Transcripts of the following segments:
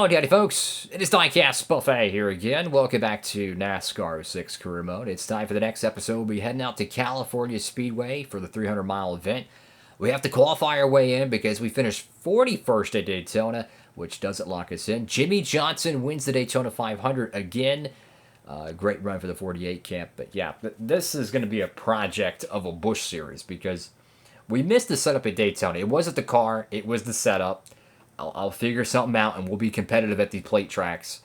Howdy folks, it is DIECAST Buffet here again. Welcome back to NASCAR 6 Career Mode. It's time for the next episode. We'll be heading out to California Speedway for the 300-mile event. We have to qualify our way in because we finished 41st at Daytona, which doesn't lock us in. Jimmie Johnson wins the Daytona 500 again. Great run for the 48 camp. But yeah, this is going to be a project of a Busch series because we missed the setup at Daytona. It wasn't the car, it was the setup. I'll figure something out and we'll be competitive at these plate tracks.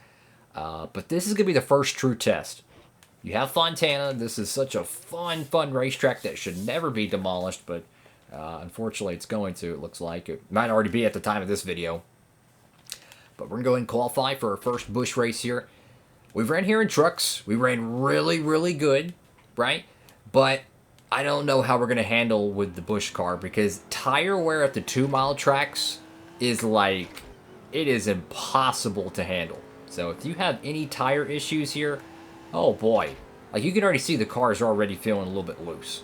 But this is going to be the first true test. You have Fontana. This is such a fun racetrack that should never be demolished, but unfortunately it's going to, it looks like. It might already be at the time of this video. But we're going to go ahead and qualify for our first Busch race here. We ran here in trucks. We ran really good, right? But I don't know how we're going to handle with the Busch car because tire wear at the 2-mile tracks is like, it is impossible to handle. So if you have any tire issues here, oh boy. Like you can already see the cars are already feeling a little bit loose.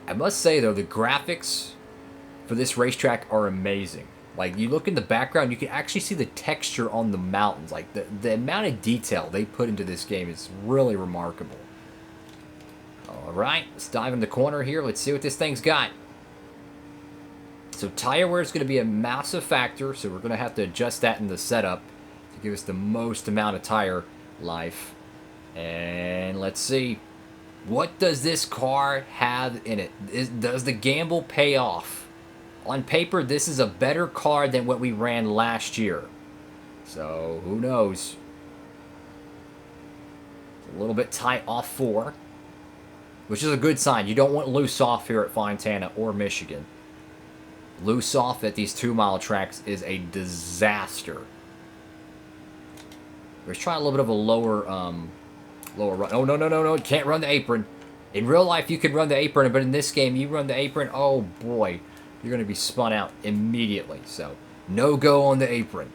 I must say though, the graphics for this racetrack are amazing. Like you look in the background, you can actually see the texture on the mountains. Like the amount of detail they put into this game is really remarkable. Alright, let's dive in the corner here. Let's see what this thing's got. So tire wear is going to be a massive factor, so we're going to have to adjust that in the setup to give us the most amount of tire life. And let's see, what does this car have in it? Does the gamble pay off? On paper, this is a better car than what we ran last year. So, who knows? It's a little bit tight off 4, which is a good sign. You don't want loose off here at Fontana or Michigan. Loose off at these 2-mile tracks is a disaster. Let's try a little bit of a lower run. Oh, no. Can't run the apron. In real life, you can run the apron, but in this game, you run the apron, oh boy. You're going to be spun out immediately. So, no go on the apron.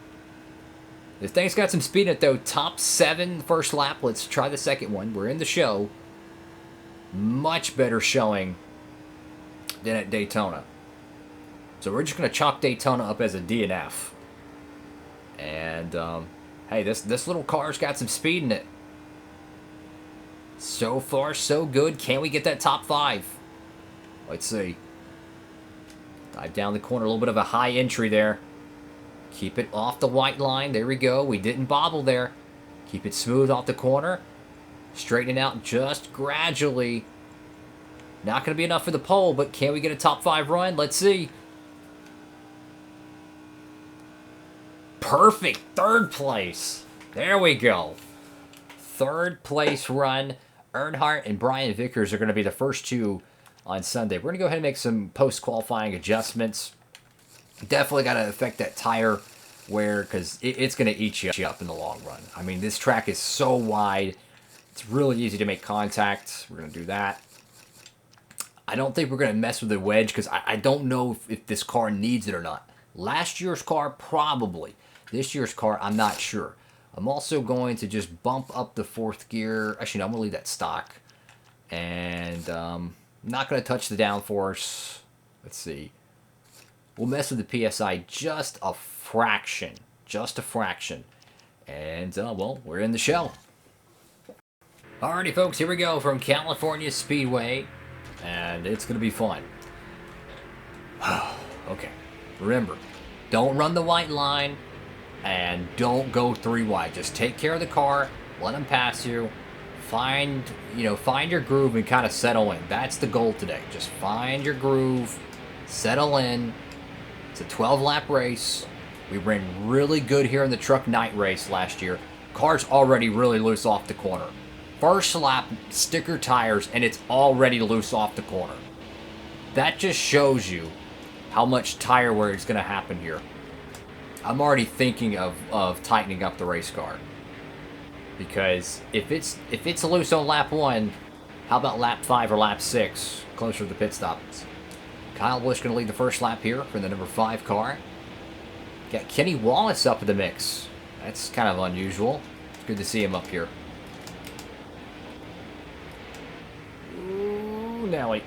This thing's got some speed in it, though. Top 7 first lap. Let's try the second one. We're in the show. Much better showing than at Daytona. So we're just going to chalk Daytona up as a DNF. And, hey, this little car's got some speed in it. So far, so good. Can we get that top 5? Let's see. Dive down the corner. A little bit of a high entry there. Keep it off the white line. There we go. We didn't bobble there. Keep it smooth off the corner. Straighten it out just gradually. Not going to be enough for the pole, but can we get a top 5 run? Let's see. Perfect. 3rd place. There we go. 3rd place run. Earnhardt and Brian Vickers are going to be the first 2 on Sunday. We're going to go ahead and make some post-qualifying adjustments. Definitely got to affect that tire wear because it's going to eat you up in the long run. I mean, this track is so wide. It's really easy to make contact. We're going to do that. I don't think we're going to mess with the wedge because I don't know if this car needs it or not. Last year's car, probably. This year's car, I'm not sure. I'm also going to just bump up the 4th gear. Actually, no, I'm going to leave that stock. And not going to touch the downforce. Let's see. We'll mess with the PSI just a fraction. Just a fraction. And, well, we're in the show. Alrighty, folks, here we go from California Speedway. And it's going to be fun. Okay. Remember, don't run the white line. And don't go 3 wide. Just take care of the car. Let them pass you. Find your groove and kind of settle in. That's the goal today. Just find your groove. Settle in. It's a 12-lap race. We ran really good here in the truck night race last year. Car's already really loose off the corner. First lap, sticker tires, and it's already loose off the corner. That just shows you how much tire wear is going to happen here. I'm already thinking of tightening up the race car. Because if it's loose on lap 1, how about lap 5 or lap 6, closer to the pit stops? Kyle Busch going to lead the first lap here for the number 5 car. Got Kenny Wallace up in the mix. That's kind of unusual. It's good to see him up here. Ooh, Nelly.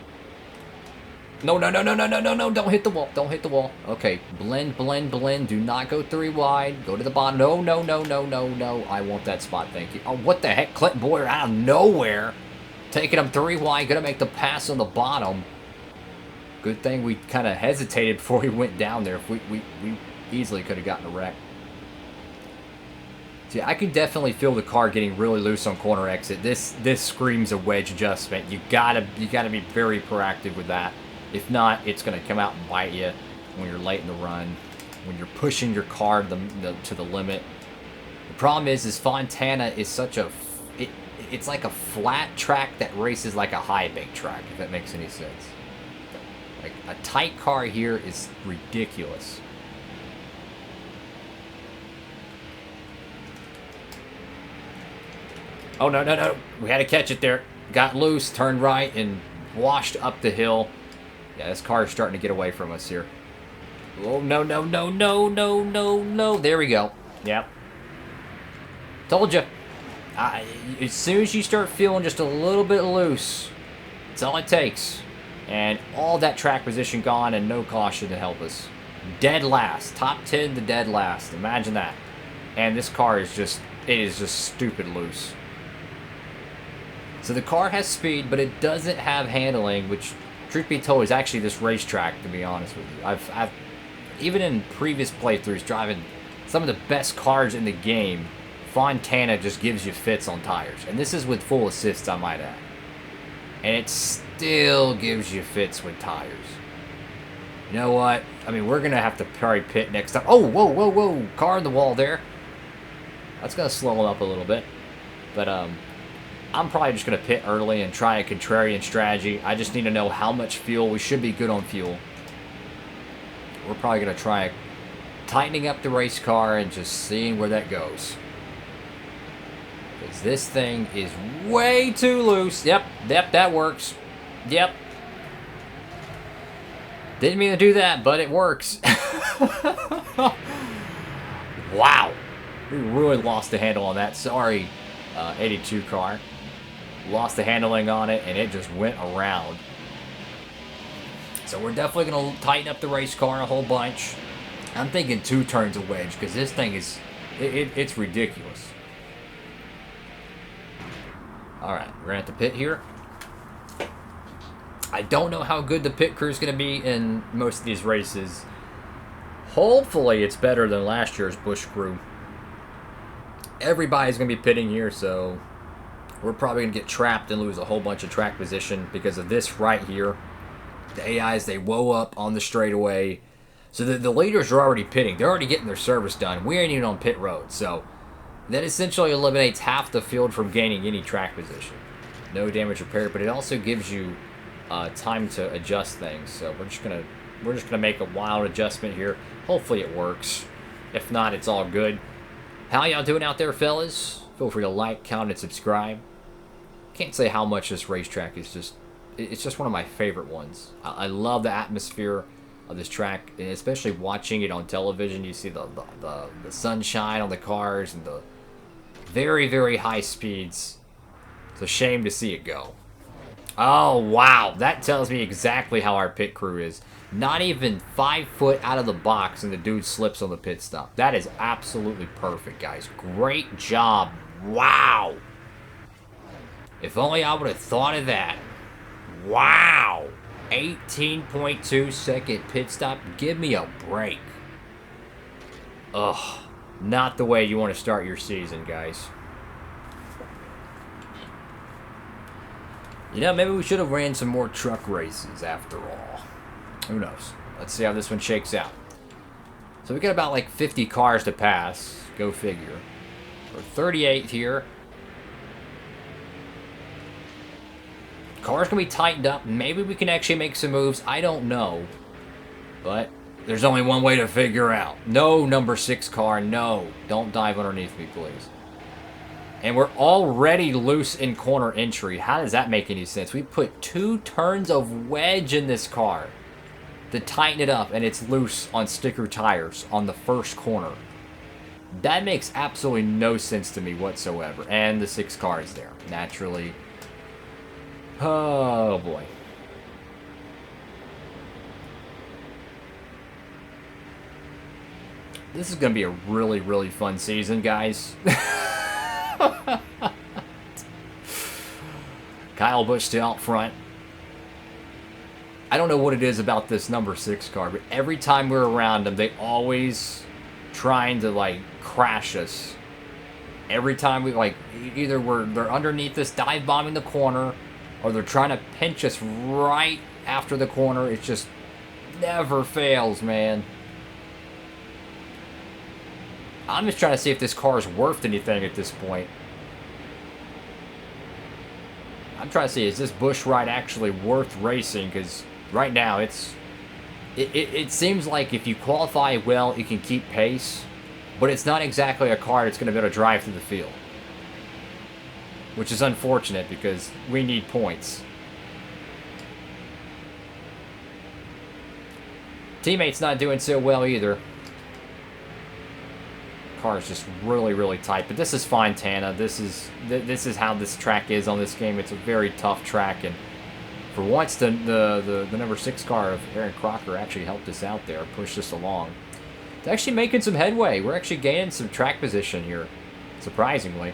No, no, no, no, no, no, no, no. Don't hit the wall. Don't hit the wall. Okay. Blend, blend, blend. Do not go 3 wide. Go to the bottom. No, no, no, no, no, no. I want that spot. Thank you. Oh, what the heck? Clinton Boyer out of nowhere. Taking him 3 wide. Going to make the pass on the bottom. Good thing we kind of hesitated before we went down there. If we easily could have gotten a wreck. See, I can definitely feel the car getting really loose on corner exit. This screams a wedge adjustment. You gotta be very proactive with that. If not, it's going to come out and bite you when you're late in the run, when you're pushing your car to the limit. The problem is Fontana is such a... It's like a flat track that races like a high bank track, if that makes any sense. Like, a tight car here is ridiculous. Oh, no, no, no. We had to catch it there. Got loose, turned right, and washed up the hill. Yeah, this car is starting to get away from us here. Oh, no, no, no, no, no, no, no. There we go. Yep. Told you. As soon as you start feeling just a little bit loose, that's all it takes. And all that track position gone and no caution to help us. Dead last. Top 10 to dead last. Imagine that. And this car is just, it is just stupid loose. So the car has speed, but it doesn't have handling, which, truth be told, is actually this racetrack, to be honest with you. I've even in previous playthroughs, driving some of the best cars in the game, Fontana just gives you fits on tires. And this is with full assists, I might add. And it still gives you fits with tires. You know what? I mean, we're going to have to probably pit next time. Oh, whoa, whoa, whoa. Car in the wall there. That's going to slow it up a little bit. But, I'm probably just going to pit early and try a contrarian strategy. I just need to know how much fuel. We should be good on fuel. We're probably going to try tightening up the race car and just seeing where that goes. Because this thing is way too loose. Yep, that works. Yep. Didn't mean to do that, but it works. Wow. We really lost the handle on that. Sorry, 82 car. Lost the handling on it, and it just went around. So we're definitely going to tighten up the race car a whole bunch. I'm thinking 2 turns of wedge, because this thing is... It's ridiculous. Alright, we're at the pit here. I don't know how good the pit crew is going to be in most of these races. Hopefully it's better than last year's Busch crew. Everybody's going to be pitting here, so... we're probably going to get trapped and lose a whole bunch of track position because of this right here. The AIs, they woe up on the straightaway. So the leaders are already pitting. They're already getting their service done. We ain't even on pit road. So that essentially eliminates half the field from gaining any track position. No damage repaired, but it also gives you time to adjust things. So we're just gonna make a wild adjustment here. Hopefully it works. If not, it's all good. How y'all doing out there, fellas? Feel free to like, comment, and subscribe. Can't say how much this racetrack is just... it's just one of my favorite ones. I love the atmosphere of this track, and especially watching it on television. You see the sunshine on the cars and the very, very high speeds. It's a shame to see it go. Oh, wow. That tells me exactly how our pit crew is. Not even 5 foot out of the box, and the dude slips on the pit stop. That is absolutely perfect, guys. Great job. Wow. If only I would have thought of that. Wow. 18.2 second pit stop. Give me a break. Ugh. Not the way you want to start your season, guys. You know, maybe we should have ran some more truck races after all. Who knows? Let's see how this one shakes out. So we got about like 50 cars to pass. Go figure. We're 38th here. Car's going to be tightened up. Maybe we can actually make some moves. I don't know. But there's only one way to figure out. No, number 6 car. No. Don't dive underneath me, please. And we're already loose in corner entry. How does that make any sense? We put 2 turns of wedge in this car to tighten it up, and it's loose on sticker tires on the first corner. That makes absolutely no sense to me whatsoever. And the 6 car is there, naturally. Oh, boy. This is going to be a really, really fun season, guys. Kyle Busch still out front. I don't know what it is about this number 6 car, but every time we're around them, they always trying to, like, crash us. Every time we, like, either they're underneath us, dive bombing the corner, or they're trying to pinch us right after the corner. It just never fails, man. I'm just trying to see if this car is worth anything at this point. I'm trying to see, is this Busch ride actually worth racing? Because right now, it seems like if you qualify well, you can keep pace. But it's not exactly a car that's going to be able to drive through the field. Which is unfortunate because we need points. Teammates not doing so well either. Car is just really, really tight. But this is Fontana. This is how this track is on this game. It's a very tough track. And for once, the number 6 car of Aaron Crocker actually helped us out there, pushed us along. It's actually making some headway. We're actually gaining some track position here, surprisingly.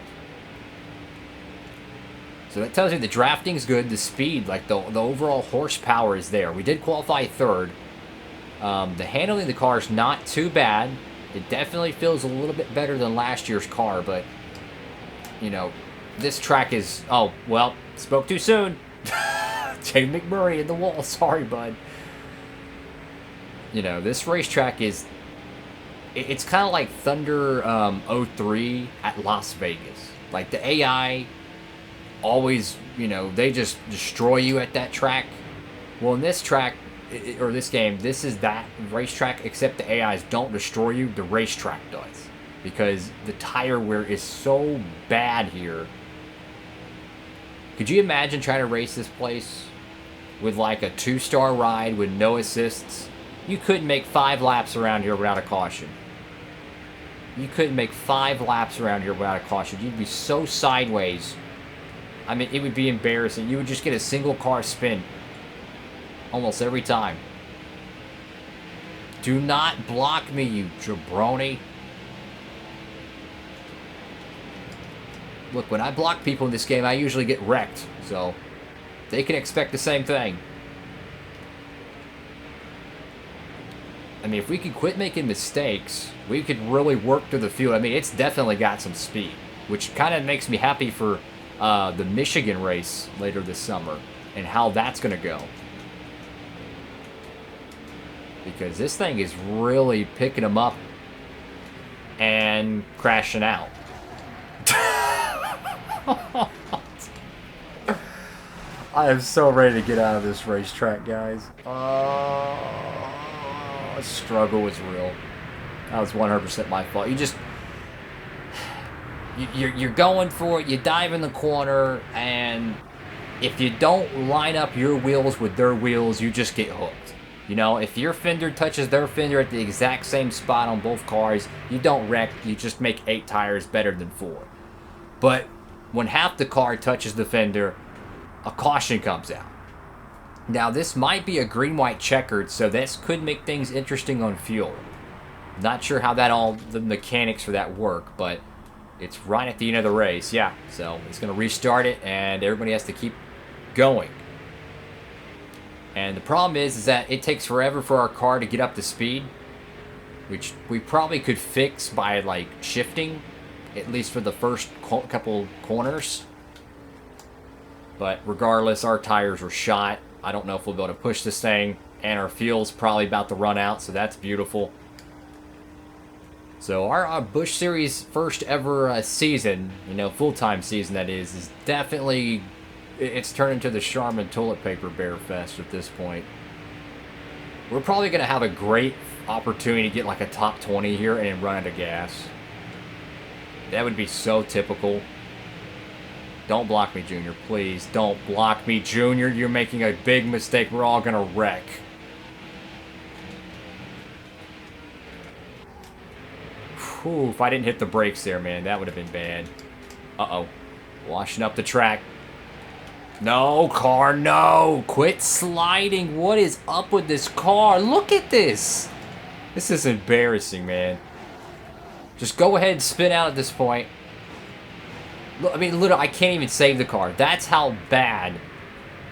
So that tells you the drafting's good, the speed, like the overall horsepower is there. We did qualify 3rd. The handling of the car is not too bad. It definitely feels a little bit better than last year's car, but, you know, this track is... Oh, well, spoke too soon. Jay McMurray in the wall. Sorry, bud. You know, this racetrack is... It's kind of like Thunder 03 at Las Vegas. Like, the AI always, you know, they just destroy you at that track. Well, in this track, or this game, this is that racetrack, except the AIs don't destroy you, the racetrack does. Because the tire wear is so bad here. Could you imagine trying to race this place with like a 2-star ride with no assists? You couldn't make 5 laps around here without a caution. You couldn't make 5 laps around here without a caution. You'd be so sideways. I mean, it would be embarrassing. You would just get a single car spin almost every time. Do not block me, you jabroni. Look, when I block people in this game, I usually get wrecked. So, they can expect the same thing. I mean, if we could quit making mistakes, we could really work through the field. I mean, it's definitely got some speed, which kind of makes me happy for the Michigan race later this summer and how that's going to go. Because this thing is really picking them up and crashing out. I am so ready to get out of this racetrack, guys. Struggle was real. That was 100% my fault. You just... You're going for it, you dive in the corner, and if you don't line up your wheels with their wheels, you just get hooked. You know, if your fender touches their fender at the exact same spot on both cars, you don't wreck, you just make 8 tires better than 4. But when half the car touches the fender, a caution comes out. Now, this might be a green-white checkered, so this could make things interesting on fuel. Not sure how the mechanics for that work, but it's right at the end of the race, yeah. So it's going to restart it, and everybody has to keep going. And the problem is that it takes forever for our car to get up to speed, which we probably could fix by, like, shifting, at least for the first couple corners. But regardless, our tires were shot. I don't know if we'll be able to push this thing, and our fuel's probably about to run out, so that's beautiful. So our Busch Series first ever season, you know, full-time season that is definitely, it's turned into the Charmin Toilet Paper Bear Fest at this point. We're probably going to have a great opportunity to get like a top 20 here and run out of gas. That would be so typical. Don't block me, Junior, please. Don't block me, Junior. You're making a big mistake. We're all going to wreck. Whew, if I didn't hit the brakes there, man, that would have been bad. Uh-oh. Washing up the track. No, car, no. Quit sliding. What is up with this car? Look at this. This is embarrassing, man. Just go ahead and spin out at this point. I mean, literally, I can't even save the car. That's how bad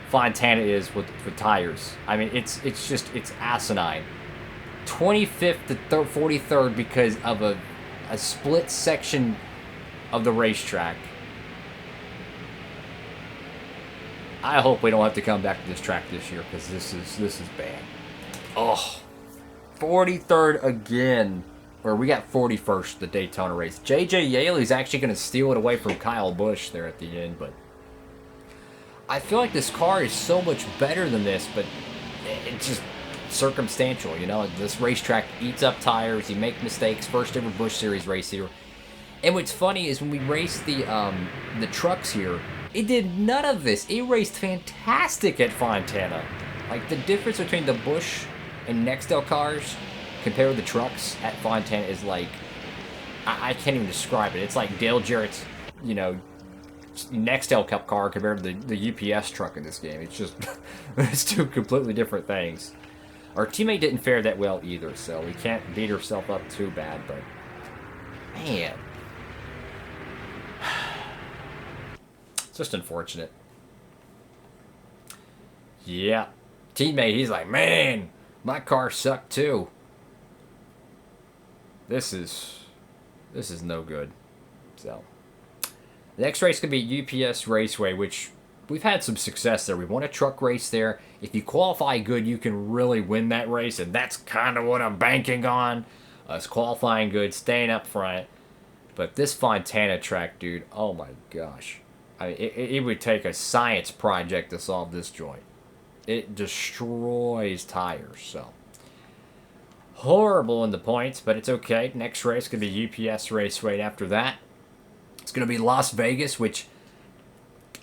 Fontana is with tires. I mean, it's asinine. 25th to 43rd because of a split section of the racetrack. I hope we don't have to come back to this track this year because this is bad. Oh, 43rd again. Or we got 41st the Daytona race. J.J. Yaley's actually going to steal it away from Kyle Busch there at the end, but I feel like this car is so much better than this, but it's just circumstantial, you know. This racetrack eats up tires. You make mistakes. First ever Busch Series race here. And what's funny is when we raced the trucks here, it did none of this. It raced fantastic at Fontana. Like, the difference between the Busch and Nextel cars compared with the trucks at Fontana is like, I can't even describe it. It's like Dale Jarrett's, you know, Nextel Cup car compared to the UPS truck in this game. It's just, it's two completely different things. Our teammate didn't fare that well either, so we can't beat herself up too bad, but man. It's just unfortunate. Yeah. Teammate, he's like, man, my car sucked too. This is no good. So, the next race is going to be UPS Raceway, which we've had some success there. We won a truck race there. If you qualify good, you can really win that race, and that's kind of what I'm banking on. Us qualifying good, staying up front. But this Fontana track, dude, oh my gosh. It would take a science project to solve this joint. It destroys tires, so. Horrible in the points, but it's okay. Next race is going to be UPS Raceway after that. It's going to be Las Vegas, which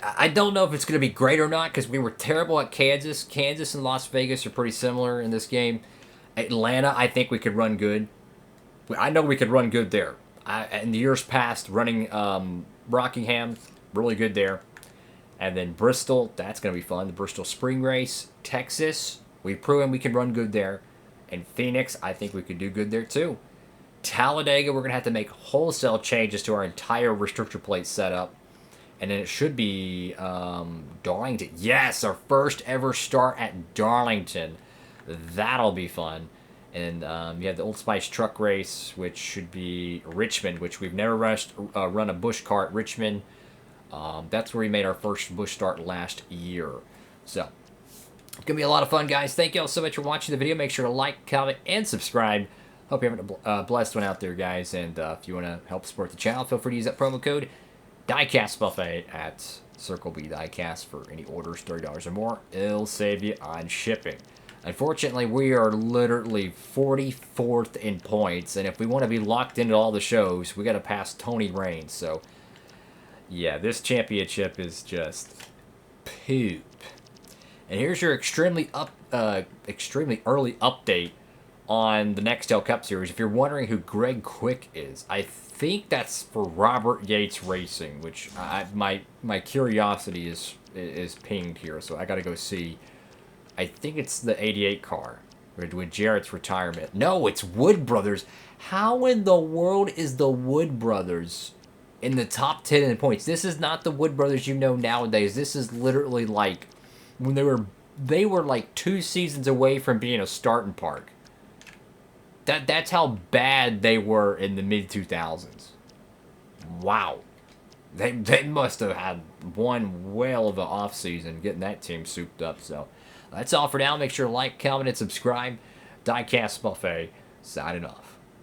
I don't know if it's going to be great or not because we were terrible at Kansas. Kansas and Las Vegas are pretty similar in this game. Atlanta, I think we could run good. I know we could run good there. In the years past, running Rockingham, really good there. And then Bristol, that's going to be fun. The Bristol Spring Race. Texas, we've proven we can run good there. And Phoenix, I think we could do good there too. Talladega, we're going to have to make wholesale changes to our entire restrictor plate setup. And then it should be Darlington. Yes, our first ever start at Darlington. That'll be fun. And you have the Old Spice truck race, which should be Richmond, which we've never run a Busch car at Richmond. That's where we made our first Busch start last year. So, it's going to be a lot of fun, guys. Thank you all so much for watching the video. Make sure to like, comment, and subscribe. Hope you're having a blessed one out there, guys. And if you want to help support the channel, feel free to use that promo code DIECAST Buffet at Circle B Diecast for any orders $30 or more. It'll save you on shipping. Unfortunately, we are literally 44th in points, and if we want to be locked into all the shows, we got to pass Tony Raines. So, yeah, this championship is just poop. And here's your extremely early update on the Nextel Cup Series. If you're wondering who Greg Quick is, I think that's for Robert Yates Racing, which my curiosity is pinged here, so I got to go see. I think it's the 88 car with Jarrett's retirement. No, it's Wood Brothers. How in the world is the Wood Brothers in the top 10 in points? This is not the Wood Brothers you know nowadays. This is literally like when they were like 2 seasons away from being a starting park. That's how bad they were in the mid-2000s. Wow. They must have had one whale of an off-season getting that team souped up. So that's all for now. Make sure to like, comment, and subscribe. DIECAST Buffet, signing off.